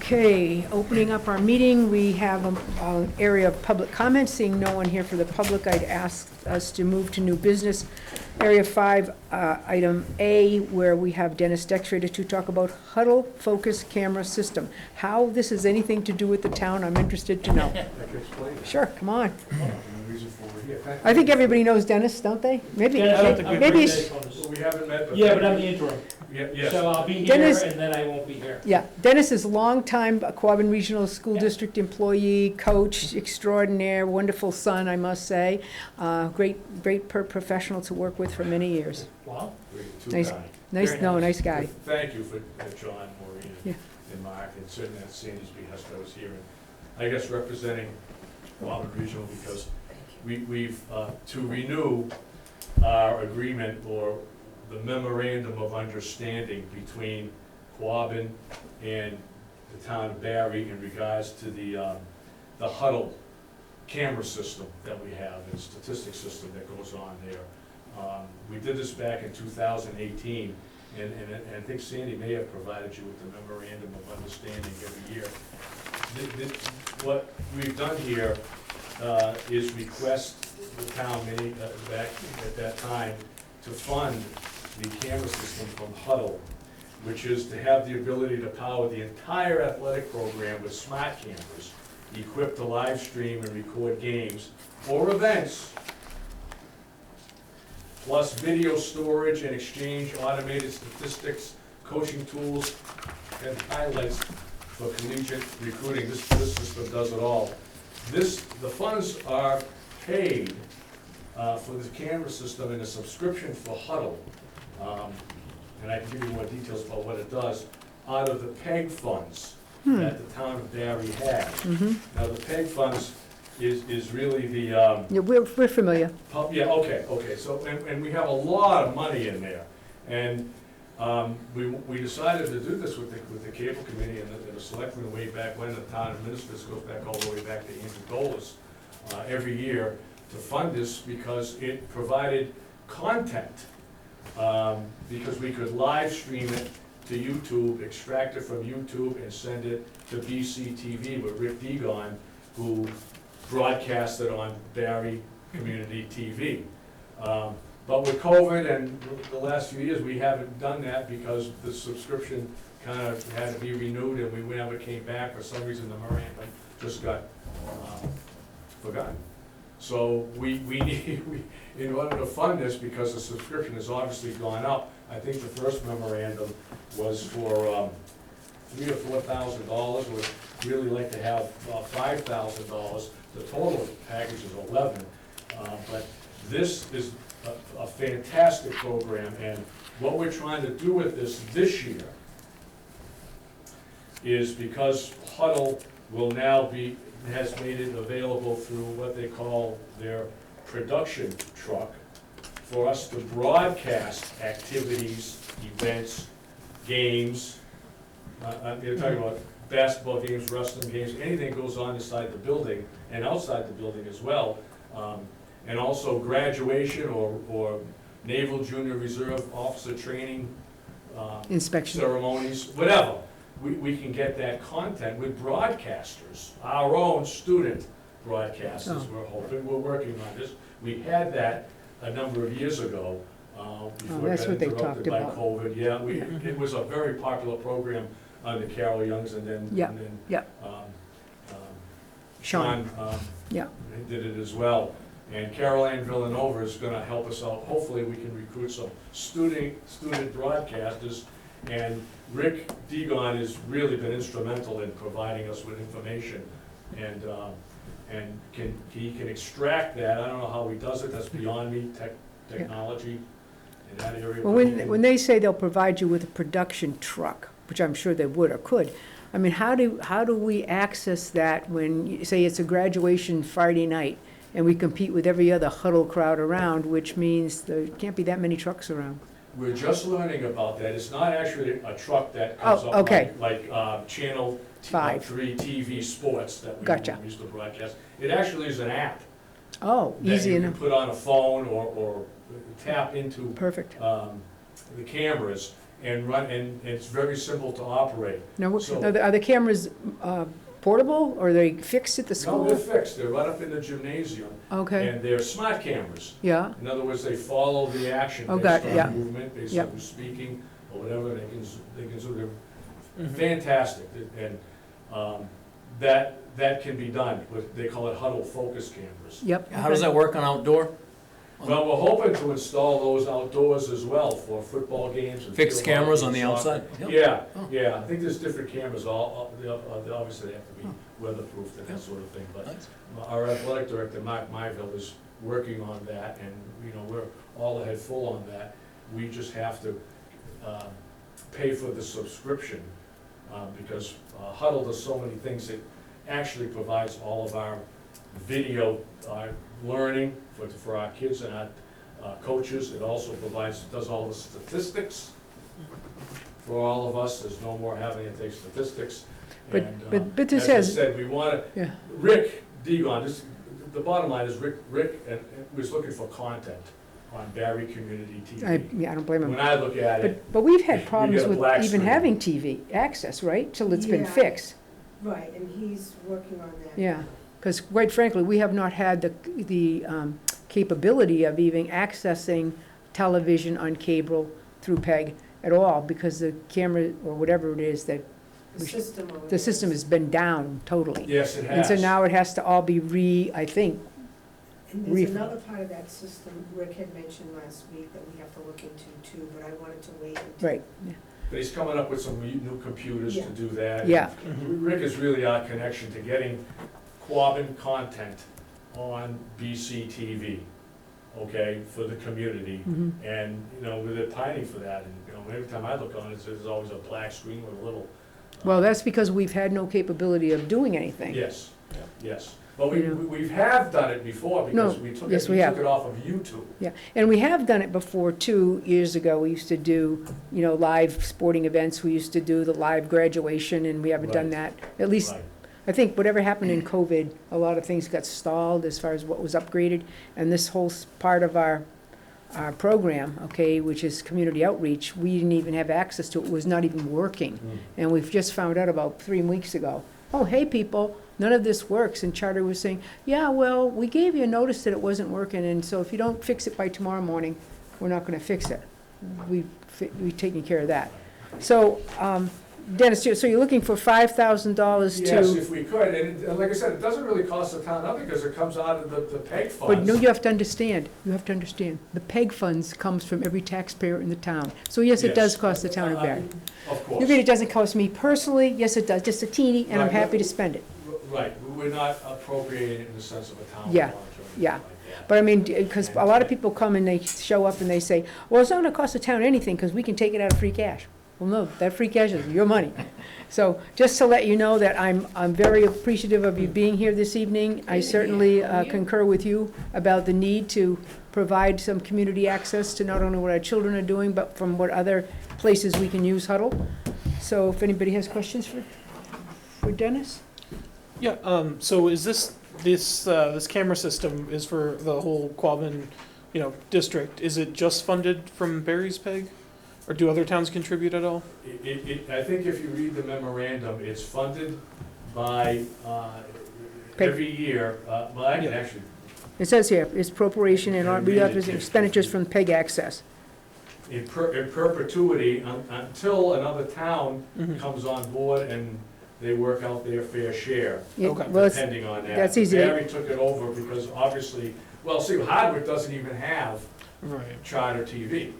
Okay, opening up our meeting, we have an area of public comment. Seeing no one here for the public, I'd ask us to move to new business. Area 5, item A, where we have Dennis Dextrator to talk about Huddle Focus Camera System. How this has anything to do with the town, I'm interested to know. I can explain it. Sure, come on. The reason for we're here. I think everybody knows Dennis, don't they? Maybe, Yeah, I don't think maybe, Well, we haven't met, but. Yeah, but I'm the interim, Yes. so I'll be here Dennis- and then I won't be here. yeah, Dennis is a longtime Quabbin Regional School Yeah. District employee, coach extraordinaire, wonderful son, I must say. Great professional to work with for many years. Wow. Too Nice. kind. Nice, Very no, nice. nice guy. Thank you for John, Maureen, Yeah. and Mark, and certainly at Sandy's behest, I was here, and I guess representing Quabbin Regional, because we've, to renew our agreement or the memorandum of understanding between Quabbin and the town of Barre in regards to the Huddle camera system that we have, and statistics system that goes on there. We did this back in 2018, and I think Sandy may have provided you with the memorandum of understanding every year. What we've done here is request the town back at that time to fund the camera system from Huddle, which is to have the ability to power the entire athletic program with smart cameras equipped to live stream and record games or events, plus video storage and exchange, automated statistics, coaching tools, and highlights for collegiate recruiting. This system does it all. The funds are paid for the camera system in a subscription for Huddle, and I can give you more details about what it does, out of the PEG funds that the town of Barre has. Now, the PEG funds is really the, Yeah, we're familiar. yeah, okay, so, and we have a lot of money in there. And we decided to do this with the cable committee and the selectmen way back when. The town administrators goes back all the way back to Andrew Golis every year to fund this, because it provided content, because we could live stream it to YouTube, extract it from YouTube and send it to BCTV with Rick Degon, who broadcast it on Barre Community TV. But with COVID and the last few years, we haven't done that because the subscription kind of had to be renewed, and we never came back. For some reason, the memorandum just got forgotten. So we need, in order to fund this, because the subscription has obviously gone up, I think the first memorandum was for $3,000 or $4,000. We'd really like to have $5,000. The total package is $11,000. But this is a fantastic program, and what we're trying to do with this year is, because Huddle will now has made it available through what they call their production truck, for us to broadcast activities, events, games. You're talking about basketball games, wrestling games, anything that goes on inside the building and outside the building as well. And also graduation or Naval Junior Reserve officer training Inspection. ceremonies, whatever. We can get that content with broadcasters, our own student broadcasters. Oh. We're hoping, we're working on this. We had that a number of years ago, before it that's got what they interrupted talked by about. COVID. Yeah, it was a very popular program under Carol Young's, and then, Yeah, and then yeah. Sean Yeah, did it as well. And Carol Ann Villanova is gonna help us out. Hopefully, we can recruit some student broadcasters. And Rick Degon has really been instrumental in providing us with information. And he can extract that. I don't know how he does it, that's beyond me, technology in that area. well, when they say they'll provide you with a production truck, which I'm sure they would or could, I mean, how do we access that when, you say it's a graduation Friday night, and we compete with every other Huddle crowd around, which means there can't be that many trucks around? We're just learning about that. It's not actually a truck that comes Oh, up okay. like Channel 3 TV Sports that Gotcha. we used to broadcast. It actually is an app Oh, easy that you enough, can put on a phone or tap into perfect. the cameras, and run, and it's very simple to operate. Now, So- are the cameras portable, or are they fixed at the No, school? they're fixed, they're right up in the gymnasium, Okay, and they're smart cameras. yeah, In other words, they follow the action Oh, based got it, yeah. on movement, based Yeah. on who's speaking, or whatever, they can sort of, Mhm. fantastic, and, that can be done, with, they call it huddle focus cameras. yep. How does that work on outdoor? Well, we're hoping to install those outdoors as well for football games and. Fixed field cameras hockey on the and soccer. outside? Yep. Yeah, Oh. yeah, I think there's different cameras, obviously they have to be weatherproof and that sort of thing, but Nice. our athletic director, Mark Myville, is working on that, and, we're all ahead full on that. We just have to pay for the subscription, because Huddle does so many things. It actually provides all of our video learning for our kids and our coaches. It also does all the statistics for all of us. There's no more having to take statistics. But- And, but this as I has- said, we want to, Yeah. Rick Degon, the bottom line is Rick was looking for content on Barre Community I TV. don't blame When them. I look at it, But we've we had problems get a with black even screen. having TV access, right, till it's been Yeah. fixed. Right, and he's working on that. Yeah, because quite frankly, we have not had the capability of even accessing television on cable through PEG at all, because the camera, or whatever it is, that The system over the system there. has been down totally. yes, it has. And so now it has to all be I think, And Reef- there's another part of that system Rick had mentioned last week that we have to look into too, but I wanted to wait until. right, But he's coming up with some new computers to Yeah. do that. yeah, Rick is really our connection to getting Quabbin content on BCTV, okay, for the community. mhm. And, we're pining for that, and, every time I look on it, there's always a black screen with a little. Well, that's because we've had no capability of doing anything. Yes, yes. But we You know. we have done it before, because No, we took yes, it, we have. off of YouTube. Yeah, and we have done it before, 2 years ago. We used to do, live sporting events. We used to do the live graduation, and we haven't done that. At least, Right. I think whatever happened in COVID, a lot of things got stalled as far as what was upgraded. And this whole part of our program, okay, which is community outreach, we didn't even have access to. It was not even working. Mm. And we've just found out about 3 weeks ago, oh, hey, people, none of this works. And Charter was saying, yeah, well, we gave you a notice that it wasn't working, and so if you don't fix it by tomorrow morning, we're not gonna fix it. We've taken care of that. So, Dennis, so you're looking for $5,000 Yes, to, if we could, and like I said, it doesn't really cost the town nothing, because it comes out of the PEG funds. but no, you have to understand, the PEG funds comes from every taxpayer in the town. So yes, it does Yes. cost the town of Barre. Of course. You mean it doesn't cost me personally? Yes, it does, just a teeny, and I'm Right. happy to spend it. Right, we're not appropriating it in the sense of a town Yeah, launch or anything yeah. like that. But I mean, because a lot of people come and they show up and they say, well, it's not gonna cost the town anything, because we can take it out of free cash. Well, no, that free cash is your money. So just to let you know that I'm very appreciative of you being here this evening. I certainly concur with you about the need to provide some community access to not only what our children are doing, but from what other places we can use Huddle. So if anybody has questions for Dennis? Yeah, so is this camera system is for the whole Quabbin, district? Is it just funded from Barry's PEG? Or do other towns contribute at all? I think if you read the memorandum, it's funded by, Pay- every year, well, I can Yeah. actually, It says here, it's appropriation and reauthorizing expenditures from PEG access. in perpetuity, until another town Mhm. comes on board and they work out their fair share, Yeah, Okay. well, it's- depending on that. that's easy. Barry took it over because obviously, well, see, Hardwick doesn't even have Right. Charter TV.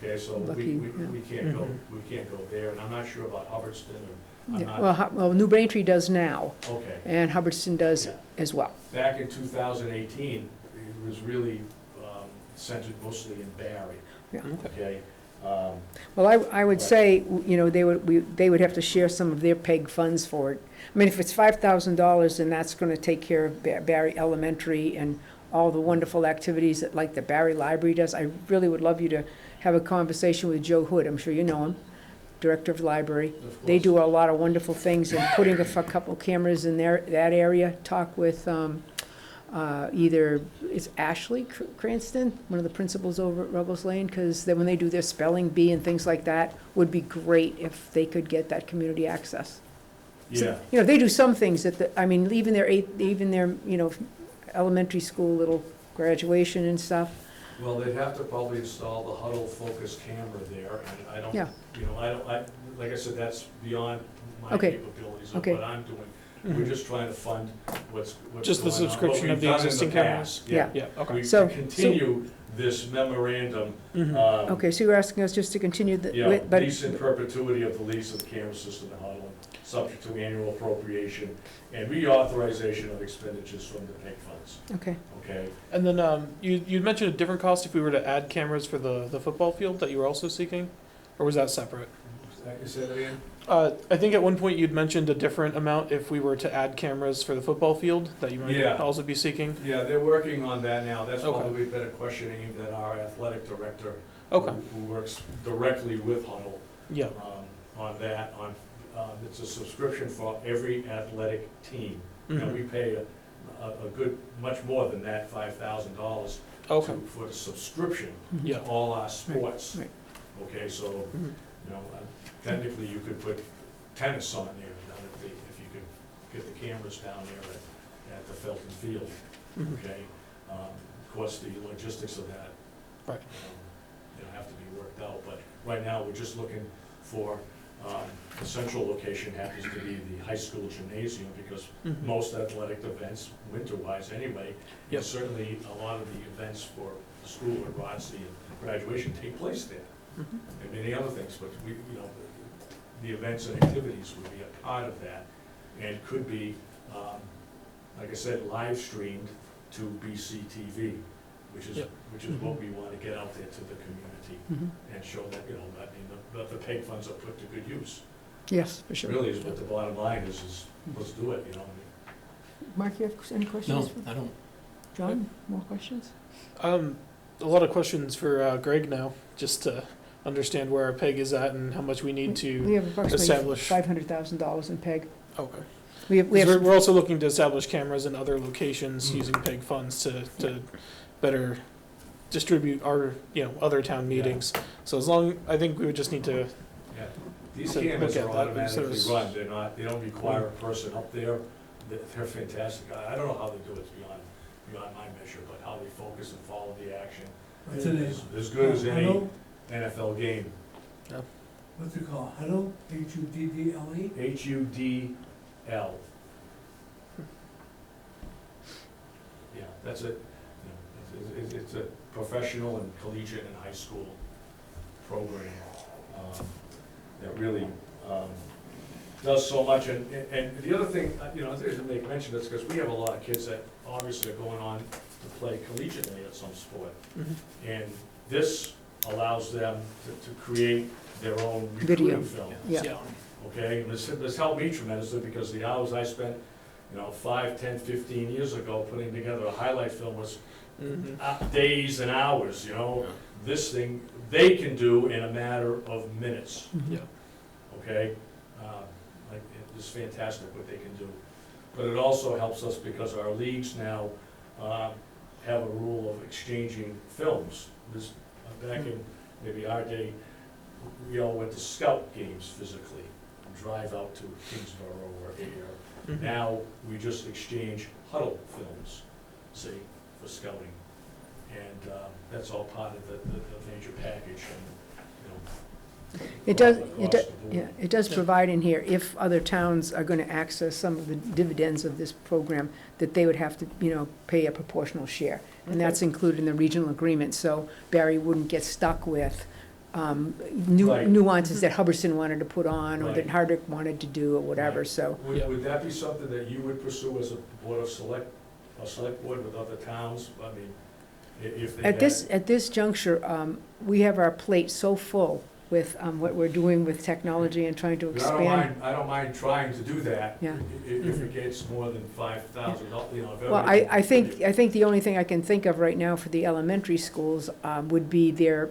Okay, so Lucky, we yeah. can't go, Mhm. we can't go there, and I'm not sure about Hubbardston, or, I'm Yeah, not, well, New Braintree does now, okay. and Hubbardston does Yeah. as well. Back in 2018, it was really centered mostly in Barre, Yeah. okay? Well, I would Right. say, they would have to share some of their PEG funds for it. I mean, if it's $5,000, then that's gonna take care of Barre Elementary and all the wonderful activities that, like the Barre Library does. I really would love you to have a conversation with Joe Hood, I'm sure you know him, Director of the Library. Of They course. do a lot of wonderful things, and putting a couple cameras in that area. Talk with either, is Ashley Cranston, one of the principals over at Ruggles Lane? Because then when they do their spelling bee and things like that, would be great if they could get that community access. So, Yeah, you know, they do some things that, I mean, even their, you know, elementary school little graduation and stuff. well, they'd have to probably install the Huddle focus camera there, and I don't, Yeah. you know, like I said, that's beyond my Okay. capabilities of Okay. what I'm doing. We're just trying to fund what's Just the going on, what subscription we've of the done in existing cameras? past. Yeah. Yeah, okay. We So- continue this memorandum, Mhm. Okay, so you're asking us just to continue the, yeah, but, lease in perpetuity of the lease of the camera system in Huddle, subject to annual appropriation and reauthorization of expenditures from the PEG funds, okay. okay? And then you'd mentioned a different cost if we were to add cameras for the football field that you were also seeking? Or was that separate? You say that again? I think at one point you'd mentioned a different amount if we were to add cameras for the football field that you might Yeah. also be seeking? Yeah, they're working on that now. That's Okay. probably a better question aimed at our athletic director. Okay, Who works directly with Huddle, yeah, on that, it's a subscription for every athletic team. And mhm, we pay a good, much more than that, $5,000 okay, for the subscription yeah, to all our sports. right. Okay, so, mhm, you know, technically you could put tennis on there, if you could get the cameras down there at the Felton Field, mhm, okay? Of course, the logistics of that, right, you know, have to be worked out, but right now, we're just looking for, the central location happens to be the high school gymnasium, because mhm, most athletic events, winter-wise anyway, Yep. and certainly a lot of the events for the school and ROTC and graduation take place there, mhm, and many other things, but we, you know, the events and activities would be a part of that, and could be, like I said, live streamed to BCTV, which is, Yep. which is what we want to get out there to the community Mhm. and show that, you know, I mean, the PEG funds are put to good use. Yes, for sure. Really is what the bottom line is let's do it, you know. Mark, you have any questions? No, I don't. John, more questions? a lot of questions for Greg now, just to understand where our PEG is at and how much we need We to have approximately establish. $500,000 in PEG. Okay. We have, 'Cause we're also looking to establish cameras in other locations Mhm. using PEG funds to better distribute our, other town meetings. So I think we would just need to, Yeah, these So cameras look are at that, automatically so run, they don't require a person up there, they're fantastic. I don't know how they do it, beyond my measure, but how they focus and follow the action What's it is as good as any Huddle? NFL game. What's it called? Huddle? Huddle? HUDL. Yeah, that's it. It's a professional and collegiate and high school program that really does so much. And the other thing, to make mention of this, because we have a lot of kids that obviously are going on to play collegiately at some sport. Mhm. And this allows them to create their own Video. recruiting film. Yeah. Okay, and this helped me tremendously, because the hours I spent, 5, 10, 15 years ago, putting together a highlight film was mhm, days and hours, This thing, they can do in a matter of minutes, yeah, okay? Like, it's fantastic what they can do. But it also helps us because our leagues now have a rule of exchanging films. Back in maybe our day, we all went to scout games physically, drive out to Kingsborough or here. mhm. Now, we just exchange Huddle films, see, for scouting. And that's all part of the major package, and, It does, across the board. yeah, it does Yeah. provide in here, if other towns are gonna access some of the dividends of this program, that they would have to, pay a proportional share. And Okay. that's included in the regional agreement, so Barry wouldn't get stuck with Right. nuances that Hubbardson wanted to put on, or that Right. Hardwick wanted to do, or whatever, Right. so. Yeah. Would that be something that you would pursue as a board of a select board with other towns? I mean, if they had. At this juncture, we have our plate so full with what we're doing with technology and trying to But expand. I don't mind trying to do that. Yeah. If it gets more than $5,000, if Well, everybody I can think the only thing I can think of right now for the elementary schools would be their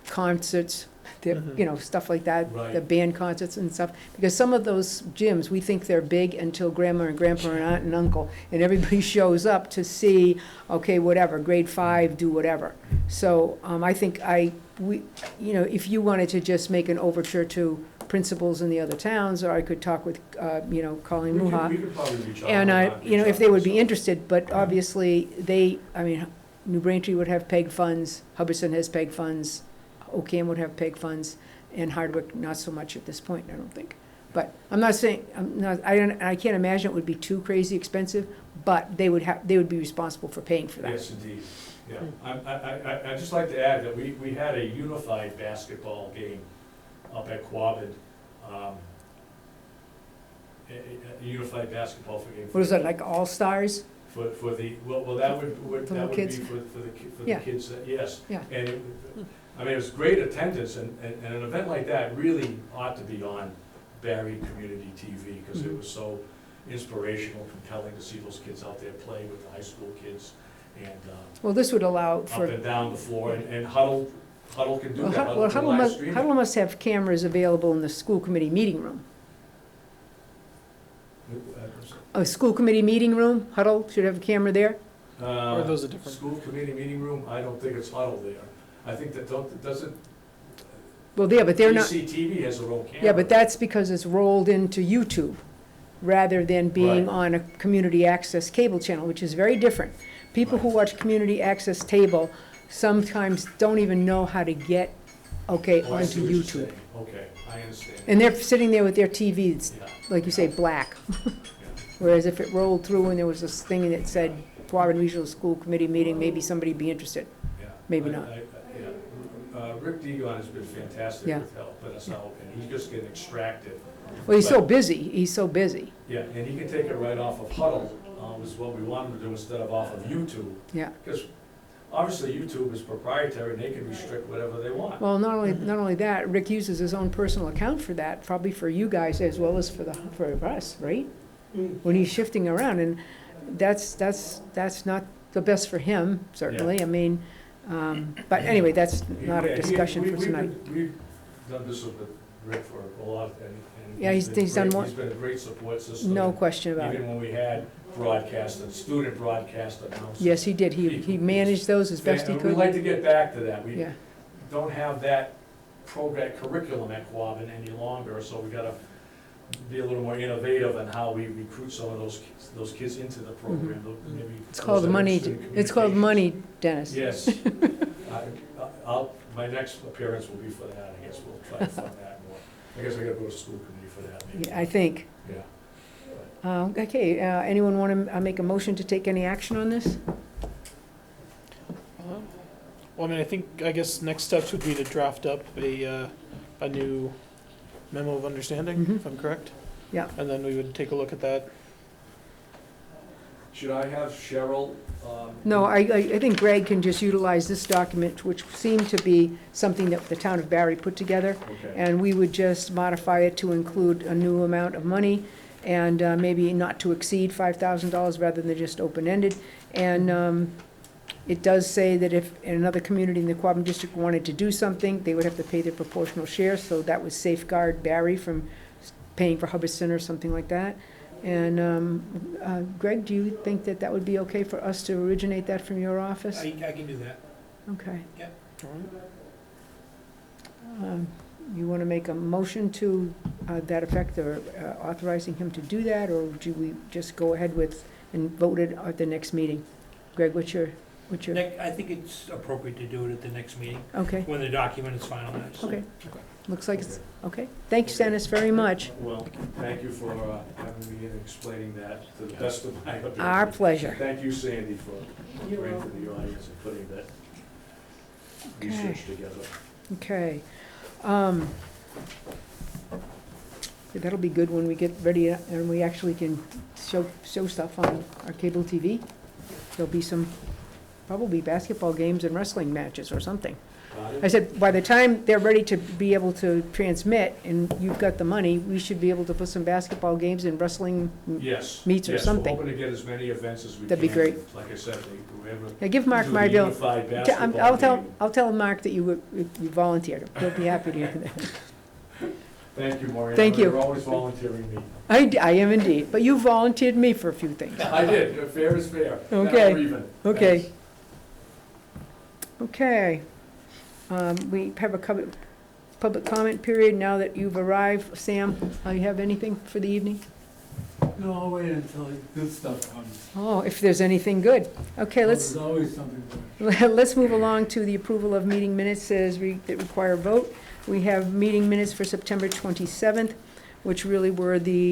concerts, Mhm. you know, stuff like that, the Right. band concerts and stuff. Because some of those gyms, we think they're big until grandma and grandpa and aunt and uncle, and everybody shows up to see, okay, whatever, grade 5, do whatever. So, I think we, you know, if you wanted to just make an overture to principals in the other towns, or I could talk with, you know, Colleen We Muha. could probably reach out. And or not you know, reach if they out, would be so. interested, but obviously, I mean, New Braintree would have PEG funds, Hubbardson has PEG funds, Ocam would have PEG funds, and Hardwick, not so much at this point, I don't think. But I'm not saying, I can't imagine it would be too crazy expensive, but they would be responsible for paying for that. Yes, indeed, yeah. I'd just like to add that we had a unified basketball game up at Quabbin. A unified basketball game. What is that, like All-Stars? For the, well, that would For that the would be kids? for the Yeah. kids, yes. Yeah. And I mean, it was great attendance, and an event like that really ought to be on Barre Community TV, because it Mhm. was so inspirational, compelling to see those kids out there play with the high school kids, and Well, this would allow up for, and down the floor, and Huddle can do well, that. Huddle can live must, stream it. Huddle must have cameras available in the school committee meeting room. A school committee meeting room, Huddle should have a camera there? Or are those a different? School committee meeting room, I don't think it's Huddle there. I think that doesn't, Well, yeah, but they're not, CCTV has their own camera. yeah, but that's because it's rolled into YouTube, rather than being Right. on a community access cable channel, which is very different. People who watch community access cable sometimes don't even know how to get, okay, Oh, I see onto what you're YouTube. saying. Okay, I understand. And they're sitting there with their TVs, Yeah, like you say, black. yeah. Whereas if it rolled through and there was this thing that said, Quabbin Regional School Committee meeting, maybe somebody'd be interested. Yeah. Maybe not. Yeah. Rick Degon has been fantastic Yeah. with helping us out, and he's just getting extracted. Well, he's so But- busy, he's so busy, Yeah, and he can take it right off of Huddle, is what we want him to do, instead of off of YouTube. yeah. Because obviously YouTube is proprietary, and they can restrict whatever they want. Well, not only that, Rick uses his own personal account for that, probably for you guys as well as for us, right? When he's shifting around, and that's not the best for him, certainly, I mean, but anyway, that's not Yeah, a discussion for tonight. We've done this with Rick for a lot, and Yeah, he's been done great. more- He's been a great support system. No and question about it. Even when we had broadcast and student broadcast announcements. Yes, he did, he managed those as best he And we'd could, like to get back to that. We yeah. don't have that program curriculum at Quabbin any longer, so we gotta be a little more innovative in how we recruit some of those kids into the program, maybe. Mm-hmm. It's called those that are money, interested in it's called communications. money, Dennis. Yes. My next appearance will be for that, I guess, we'll try to fund that more. I guess I gotta go to school committee for that, maybe. Yeah, I think. Yeah. Okay, anyone want to make a motion to take any action on this? Well, I mean, I guess next steps would be to draft up a new memo of understanding, Mhm. if I'm correct? Yeah. And then we would take a look at that. Should I have Cheryl? No, I think Greg can just utilize this document, which seemed to be something that the town of Barre put together, Okay, and we would just modify it to include a new amount of money, and maybe not to exceed $5,000 rather than just open-ended. And it does say that if another community in the Quabbin District wanted to do something, they would have to pay their proportional share, so that would safeguard Barre from paying for Hubbardson or something like that. And Greg, do you think that that would be okay for us to originate that from your office? I can do that. Okay. Yep. You want to make a motion to that effect, or authorizing him to do that, or do we just go ahead with and vote it at the next meeting? Greg, what's your, I think it's appropriate to do it at the next meeting, okay, when the document is finalized. okay. Looks like it's, okay. Thanks, Dennis, very much. well, thank you for having me and explaining that to the best of my ability. Our pleasure. Thank you, Sandy, for bringing to the audience and putting that research together. Okay. That'll be good when we get ready and we actually can show stuff on our cable TV. There'll be some, probably basketball games and wrestling matches or something. I said, by the time they're ready to be able to transmit, and you've got the money, we should be able to put some basketball games and wrestling. Yes. Meets or Yes, something. we're hoping to get as many events as we can. That'd be great. Like I said, we have a. Yeah, give Mark do my a bill. unified I'll basketball tell, game. I'll tell Mark that you volunteered. He'll be happy to hear that. Thank you, Maureen. Thank you. You're always volunteering me. I am indeed, but you volunteered me for a few things. I did, fair is fair. Now Okay. we're even. Okay. Thanks. Okay. We have a public comment period now that you've arrived. Sam, you have anything for the evening? No, I'll wait until good stuff comes. Oh, if there's anything good. Okay, let's, There's always something good. let's move along to the approval of meeting minutes that require a vote. We have meeting minutes for September 27th, which really were the